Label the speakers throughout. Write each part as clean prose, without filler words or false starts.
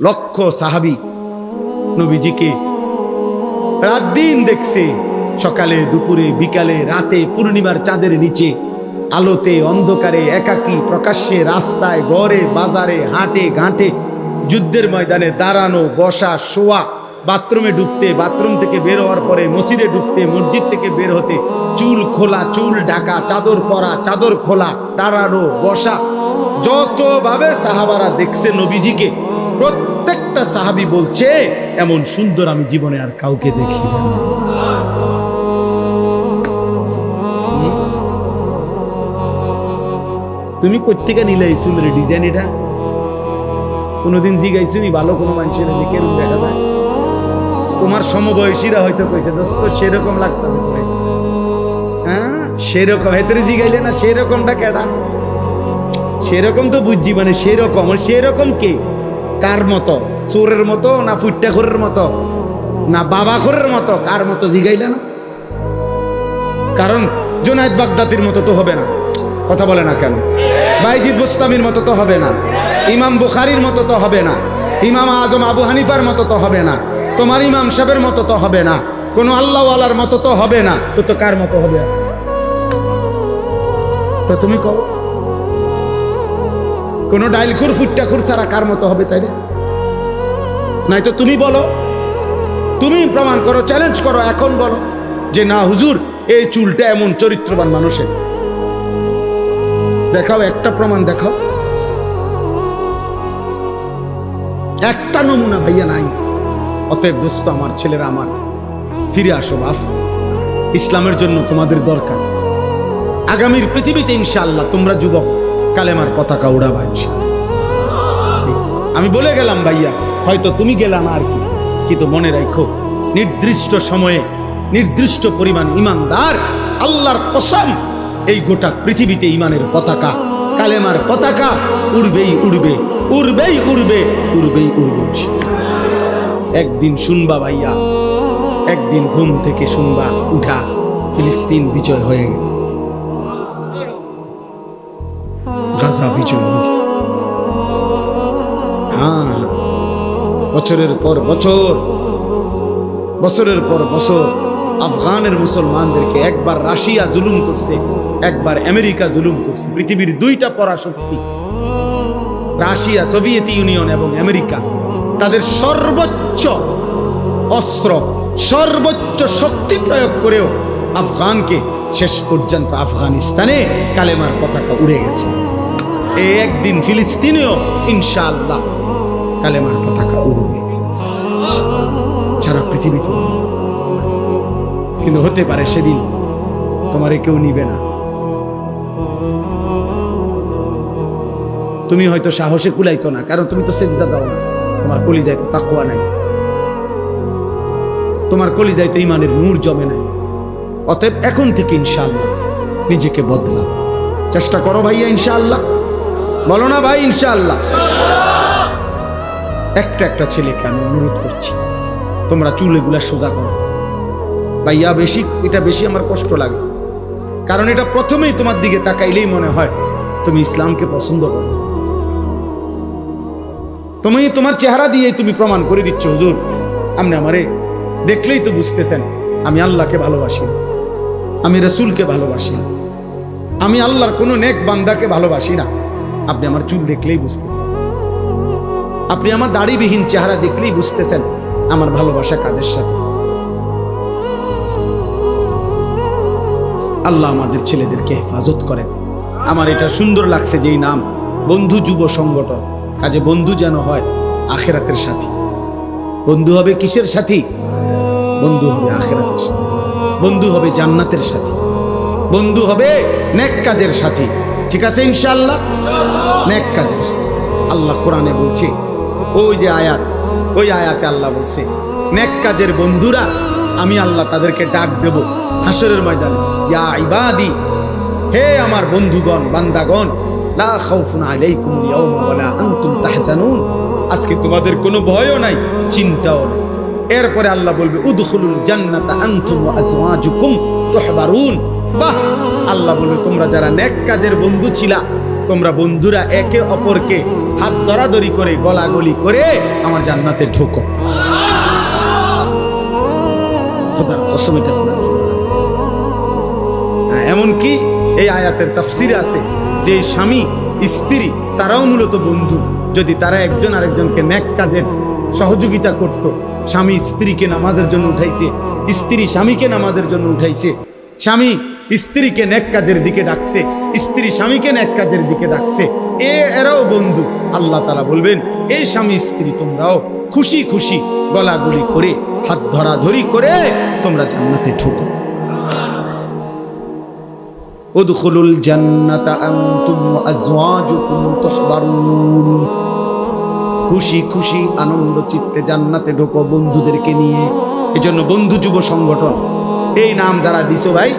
Speaker 1: লক্ষ সাহাবী নবীজিকে রাত দিন দেখছে, সকালে দুপুরে বিকালে রাতে, পূর্ণিমার চাঁদের নিচে, আলোতে অন্ধকারে, একাকী প্রকাশ্যে, রাস্তায় ঘরে বাজারে হাটে ঘাটে, যুদ্ধের ময়দানে দাঁড়ানো বসা শোয়া, বাথরুমে ঢুকতে, বাথরুম থেকে বের হওয়ার পরে মসজিদে ঢুকতে, মসজিদ থেকে বের হতে, চুল খোলা চুল ঢাকা, চাদর পরা চাদর খোলা, দাঁড়ানো বসা, যতভাবে সাহাবারা দেখছে নবীজিকে, প্রত্যেকটা সাহাবী বলছে এমন সুন্দর আমি জীবনে আর কাউকে দেখি না। তুমি কোত্থেকে নিলে এই চুলের ডিজাইন? এটা কোনোদিন জিগাইছো নি ভালো কোনো মানুষের যে কেরম দেখা যায়? তোমার সমবয়সীরা হয়তো কইছে দোস্ত সেরকম লাগতেছে তুমি, হ্যাঁ সেরকম হেতরে জিগাইলে না, সেরকমটা কেডা? সেরকম তো বুঝছি, মানে সেরকম, সেরকম কে? কার মতো? চোরের মতো না ফুট্টাখোরের মতো না বাবাখোরের মতো? কার মতো জিগাইলে না? কারণ জুনায়েদ বাগদাদির মতো তো হবে না, কথা বলে না কেন? বাইজিদ বুস্তামির মতো তো হবে না, ইমাম বুখারীর মতো তো হবে না, ইমাম আজম আবু হানিফার মতো তো হবে না, তোমার ইমাম সাহেবের মতো তো হবে না, কোনো আল্লাহওয়ালার মতো তো হবে না, তো কার মতো হবে? তো তুমি কও, কোনো ডাইলখুর ফুট্টাখুর ছাড়া কার মতো হবে? তাই না? নাই তো তুমি বলো, তুমি প্রমাণ করো, চ্যালেঞ্জ করো, এখন বলো যে না হুজুর এই চুলটা এমন চরিত্রবান মানুষের। দেখাও একটা প্রমাণ, দেখাও একটা নমুনা। ভাইয়া নাই। অতএব দোস্ত আমার, ছেলেরা আমার, ফিরে আসো বাপ, ইসলামের জন্য তোমাদের দরকার। আগামীর পৃথিবীতে ইনশাআল্লাহ তোমরা যুবক কালেমার পতাকা উড়াবা ইনশাআল্লাহ। আমি বলে গেলাম ভাইয়া, হয়তো তুমি গেলা না আর কি, কিন্তু মনে রাখো নির্দিষ্ট সময়ে নির্দিষ্ট পরিমাণ ইমানদার, আল্লাহর কসম এই গোটা পৃথিবীতে ইমানের পতাকা, কালেমার পতাকা উড়বেই উড়বে, উড়বেই উড়বে, উড়বেই উড়বে। একদিন শুনবা ভাইয়া, একদিন ঘুম থেকে শুনবা উঠা ফিলিস্তিন বিজয় হয়ে গেছে, গাজা বিজয় হয়েছে। হ্যাঁ, বছরের পর বছর, বছরের পর বছর আফগানের মুসলমানদেরকে একবার রাশিয়া জুলুম করছে, একবার আমেরিকা জুলুম করছে। পৃথিবীর দুইটা পরাশক্তি, রাশিয়া, সোভিয়েত ইউনিয়ন এবং আমেরিকা, তাদের সর্বোচ্চ অস্ত্র, সর্বোচ্চ শক্তি প্রয়োগ করেও আফগানকে শেষ পর্যন্ত আফগানিস্তানে কালেমার পতাকা উড়ে গেছে। এই একদিন ফিলিস্তিনেও ইনশাআল্লাহ কালেমার পতাকা উড়বে সারা পৃথিবীতে। কিন্তু হতে পারে সেদিন তোমারে কেউ নিবে না, তুমি হয়তো সাহসে কুলাইতো না, কারণ তুমি তো সেজদা দাও না, তোমার কলিজায় তো তাকওয়া নাই, তোমার কলিজায় তো ইমানের নূর জমে নাই। অতএব এখন থেকে ইনশাআল্লাহ নিজেকে বদলাও, চেষ্টা করো ভাইয়া ইনশাআল্লাহ। বলো না ভাই ইনশাআল্লাহ। একটা একটা ছেলেকে আমি অনুরোধ করছি, তোমরা চুলগুলা সোজা করো ভাইয়া। এটা বেশি আমার কষ্ট লাগে, কারণ এটা প্রথমেই তোমার দিকে তাকাইলেই মনে হয় তুমি ইসলামকে পছন্দ করো। তুমি তোমার চেহারা দিয়ে তুমি প্রমাণ করে দিচ্ছ, হুজুর আপনি আমারে দেখলেই তো বুঝতেছেন আমি আল্লাহকে ভালোবাসি, আমি রাসূলকে ভালোবাসি, আমি আল্লাহর কোনো নেক বান্দাকে ভালোবাসি না। আপনি আমার চুল দেখলেই বুঝতেছেন, আপনি আমার দাড়িবিহীন চেহারা দেখলেই বুঝতেছেন আমার ভালোবাসা কাদের সাথে। আল্লাহ আমাদের ছেলেদেরকে হেফাজত করেন। আমার এটা সুন্দর লাগছে যে এই নাম বন্ধু যুব সংগঠন, কাজে বন্ধু যেন হয় আখিরাতের সাথী। বন্ধু হবে কিসের সাথী? বন্ধু হবে আখিরাতের সাথী, বন্ধু হবে জান্নাতের সাথী, বন্ধু হবে নেক কাজের সাথী। ঠিক আছে ইনশাআল্লাহ, নেক কাজের। আল্লাহ কোরআনে বলছে, ওই যে আয়াত, ওই আয়াতে আল্লাহ বলছে নেক কাজের বন্ধুরা আমি আল্লাহ তাদেরকে ডাক দেব হাসরের ময়দানে, ইয়া ইবাদি, হে আমার বন্ধুগণ বান্দাগণ, লা খাউফুন আলাইকুমুল ইয়াওমা ওয়ালা আনতুম তাহজানুন, আজকে তোমাদের কোনো ভয়ও নাই, চিন্তাও নাই। এরপরে আল্লাহ বলবে উদখুলুল জান্নাতা আনতুম ওয়া আজওয়াজুকুম তুহবারুন। বাহ, আল্লাহ বলবে তোমরা যারা নেক কাজের বন্ধু ছিলা তোমরা বন্ধুরা একে অপরকে হাত ধরাধরি করে গলাগলি করে আমার জান্নাতে ঢোকো। খোদার কসম এটা এমনকি এই আয়াতের তাফসিরে আছে যে স্বামী স্ত্রী তারাও মূলত বন্ধু। যদি তারা একজন আরেকজনকে নেক কাজের সহযোগিতা করত, স্বামী স্ত্রীকে নামাজের জন্য উঠাইছে, স্ত্রী স্বামীকে নামাজের জন্য উঠাইছে, স্বামী স্ত্রীকে নেক কাজের দিকে ডাকছে, স্ত্রী স্বামীকে নেক কাজের দিকে ডাকছে, এরাও বন্ধু। আল্লাহ তাআলা বলবেন এই স্বামী স্ত্রী তোমরাও খুশি খুশি গলাগলি করে হাত ধরাধরি করে তোমরা জান্নাতে ঢোকো। উদখুলুল জান্নাতা আনতুম ওয়া আজওয়াজুকুম তুহবারুন। খুশি খুশি আনন্দ চিত্তে জান্নাতে ঢোকো বন্ধুদেরকে নিয়ে। এজন্য বন্ধু যুব সংগঠন এই নাম যারা দিছো ভাই,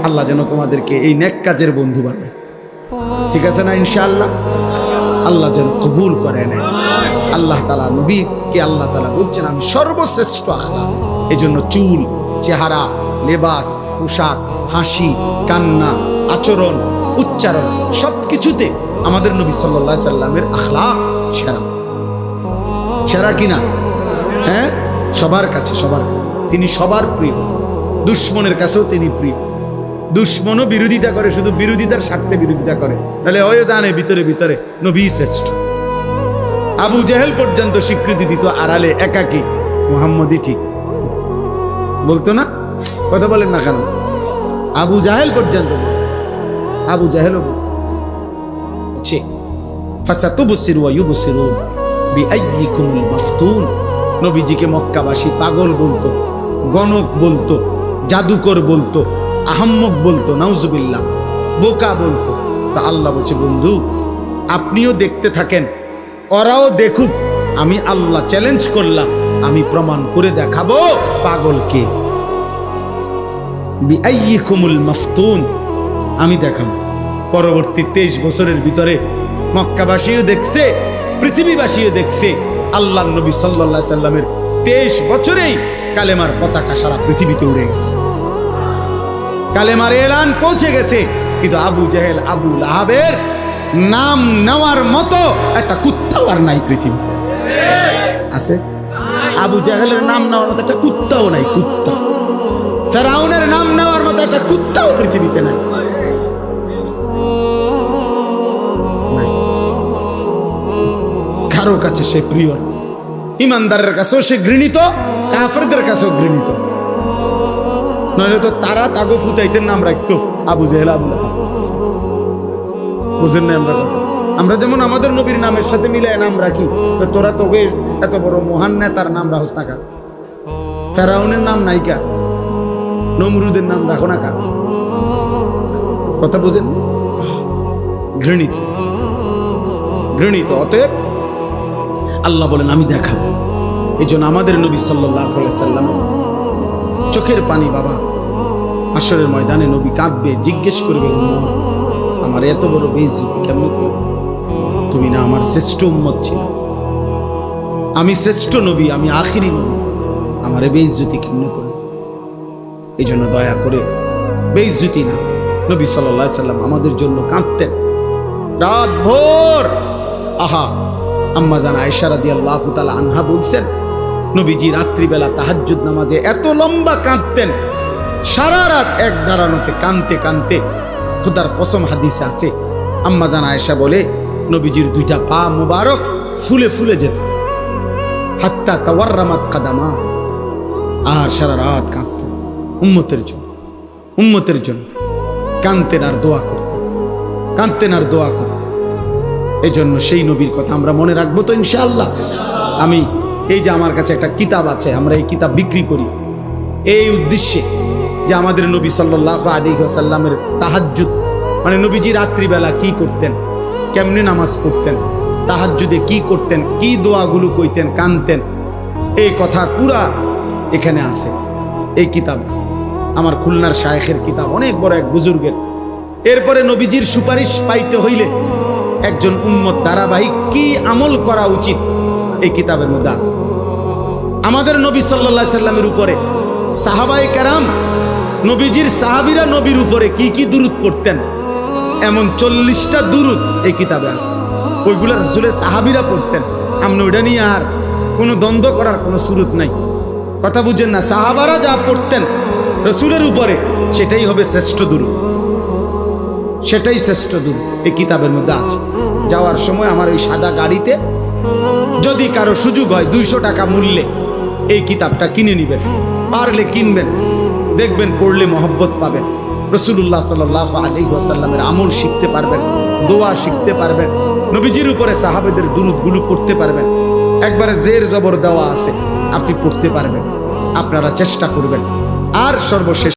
Speaker 1: আল্লাহ যেন তোমাদেরকে এই নেক কাজের বন্ধু বানায়। ঠিক আছে না ইনশাআল্লাহ? আল্লাহ যেন কবুল করে নেয়। আল্লাহ তাআলা নবীকে আল্লাহ তাআলা বলছেন আমি সর্বশ্রেষ্ঠ আখলাক। এজন্য চুল, চেহারা, লেবাস, পোশাক, হাসি, কান্না, আচরণ, উচ্চারণ সবকিছুতে আমাদের নবী সাল্লাল্লাহু আলাইহি সাল্লামের আখলাক সেরা। সেরা কিনা? হ্যাঁ, সবার কাছে তিনি সবার প্রিয়। দুশ্মনের কাছেও তিনি প্রিয়। দুশ্মনও বিরোধিতা করে, শুধু বিরোধিতার স্বার্থে বিরোধিতা করে, তাহলে ওই জানে ভিতরে ভিতরে নবী শ্রেষ্ঠ। আবু জেহেল পর্যন্ত স্বীকৃতি দিত আড়ালে একাকী মুহাম্মদই ঠিক বলতো না? কথা বলেন না কেন? আবু জাহেল পর্যন্ত, আবু জাহেলও বলছে ফাসাতুবসিরু ওয়া ইউবসিরুন বিআইয়িকুমুল মাফতুন। নবীজিকে মক্কাবাসী পাগল বলতো, গণক বলতো, জাদুকর বলতো, আহাম্মক বলতো, নাউজুবিল্লাহ, বোকা বলতো। তা আল্লাহ বলছে বন্ধু আপনিও দেখতে থাকেন, ওরাও দেখুক। আমি আল্লাহ চ্যালেঞ্জ করলাম, আমি প্রমাণ করে দেখাবো পাগলকে। বিআইয়িকুমুল মাফতুন, আমি দেখাবো। পরবর্তী 23 বছরের ভিতরে মক্কাবাসীও দেখছে, পৃথিবীবাসীও দেখছে। আল্লাহর নবী সাল্লাল্লাহু আলাইহি সাল্লামের 23 বছরেই কালেমার পতাকা সারা পৃথিবীতে উড়ে গেছে, কালেমার এলান পৌঁছে গেছে। কিন্তু আবু জেহেল, আবু লাহাবের নাম নেওয়ার মতো একটা কুত্তাও আর নাই পৃথিবীতে। আছে? আবু জেহেলের নাম নেওয়ার মতো একটা কুত্তাও নাই। কুত্তা, ফেরাউনের নাম নেওয়ার মতো একটা কুত্তাও পৃথিবীতে নাই। কারো কাছে সে প্রিয় না। ইমানদারের কাছেও সে ঘৃণিত, কাফেরদের কাছেও ঘৃণিত। নইলে তো তারা তাগো ফুতাইতেন নাম রাখতো আবু জেহেল, আবু লাহাব। বুঝেন না? আমরা যেমন আমাদের নবীর নামের সাথে মিলায় নাম রাখি, তো তোরা তোকে এত বড় মহান নেতার নাম রাখস না কা? ফেরাউনের নাম নাইকা, নমরুদের নাম রাখো না কা? কথা বুঝেন? ঘৃণিত, ঘৃণিত। অতএব আল্লাহ বলেন আমি দেখাবো। এই জন্য আমাদের নবী সাল্লাল্লাহু আলাইহি সাল্লাম চোখের পানি, বাবা হাশরের ময়দানে নবী কাঁদবে, জিজ্ঞেস করবে আমার এত বড় বেইজ্জতি কেমন করবে? তুমি না আমার শ্রেষ্ঠ উম্মত ছিল, আমি শ্রেষ্ঠ নবী, আমি আখিরি নবী, আমার বেইজ্জতি কেমন করবে? এই জন্য দয়া করে বেইজ্জতি না। নবী সাল্লাল্লাহু আলাইহি সাল্লাম আমাদের জন্য কাঁদতেন রাত ভোর। আহা, আম্মা জান আয়েশা রাদিয়াল্লাহু তাআলা আনহা বলছেন নবীজি রাত্রিবেলা তাহাজ্জুদ নামাজে এত লম্বা কাঁদতেন, সারা রাত এক দাঁড়ানোতে কাঁদতে কাঁদতে। খোদার কসম হাদিসে আছে, আম্মা জান আয়েশা বলে নবীজির দুইটা পা মুবারক ফুলে ফুলে যেত, হাত্তা তাওয়াররামাত কাদামা। আর সারা রাত কাঁদতেন উম্মতের জন্য, উম্মতের জন্য কাঁদতেন আর দোয়া করতেন, কাঁদতেন আর দোয়া করতেন। এই জন্য সেই নবীর কথা আমরা মনে রাখবো তো ইনশাআল্লাহ। আমি এই যে আমার কাছে একটা কিতাব আছে, আমরা এই কিতাব বিক্রি করি এই উদ্দেশ্যে যে আমাদের নবী সাল্লাল্লাহু আলাইহি ওয়াসাল্লামের তাহাজ্জুদ মানে নবীজি রাত্রিবেলা কি করতেন, কেমনে নামাজ পড়তেন, তাহাজ্জুদে কি করতেন, কি দোয়াগুলো কইতেন, কানতেন, এই কথা পুরা এখানে আছে এই কিতাব। আমার খুলনার শায়েখের কিতাব, অনেক বড় এক বুজুর্গের। এরপরে নবীজির সুপারিশ পাইতে হইলে একজন উম্মত ধারাবাহিক কি আমল করা উচিত এই কিতাবের মধ্যে আছে। আমাদের নবী সাল্লাল্লাহু আলাইহি সাল্লামের উপরে সাহাবায়ে কেরাম, নবীজির সাহাবীরা নবীর উপরে কি কি দুরূদ পড়তেন এমন 40টা দুরুদ এই কিতাবে আছে। ওইগুলা রাসূলের সাহাবীরা পড়তেন। আমরা ওইটা নিয়ে আর কোনো দ্বন্দ্ব করার কোনো সুরত নাই। কথা বুঝেন না? সাহাবারা যা পড়তেন রাসূলের উপরে সেটাই হবে শ্রেষ্ঠ দুরুদ, সেটাই শ্রেষ্ঠ দুরুদ এই কিতাবের মধ্যে আছে। যাওয়ার সময় আমার ওই সাদা গাড়িতে যদি কারো সুযোগ হয় 200 টাকা মূল্যে এই কিতাবটা কিনে নেবেন, পারলে কিনবেন, দেখবেন পড়লে মহব্বত পাবেন, রাসূলুল্লাহ সাল্লাল্লাহু আলাইহি ওয়াসাল্লামের আমল শিখতে পারবেন, দোয়া শিখতে পারবেন, নবীজির উপরে সাহাবাদের দুরূদগুলো পড়তে পারবেন। একবারে জের জবর দেওয়া আছে, আপনি পড়তে পারবেন। আপনারা চেষ্টা করবেন। আর সর্বশেষ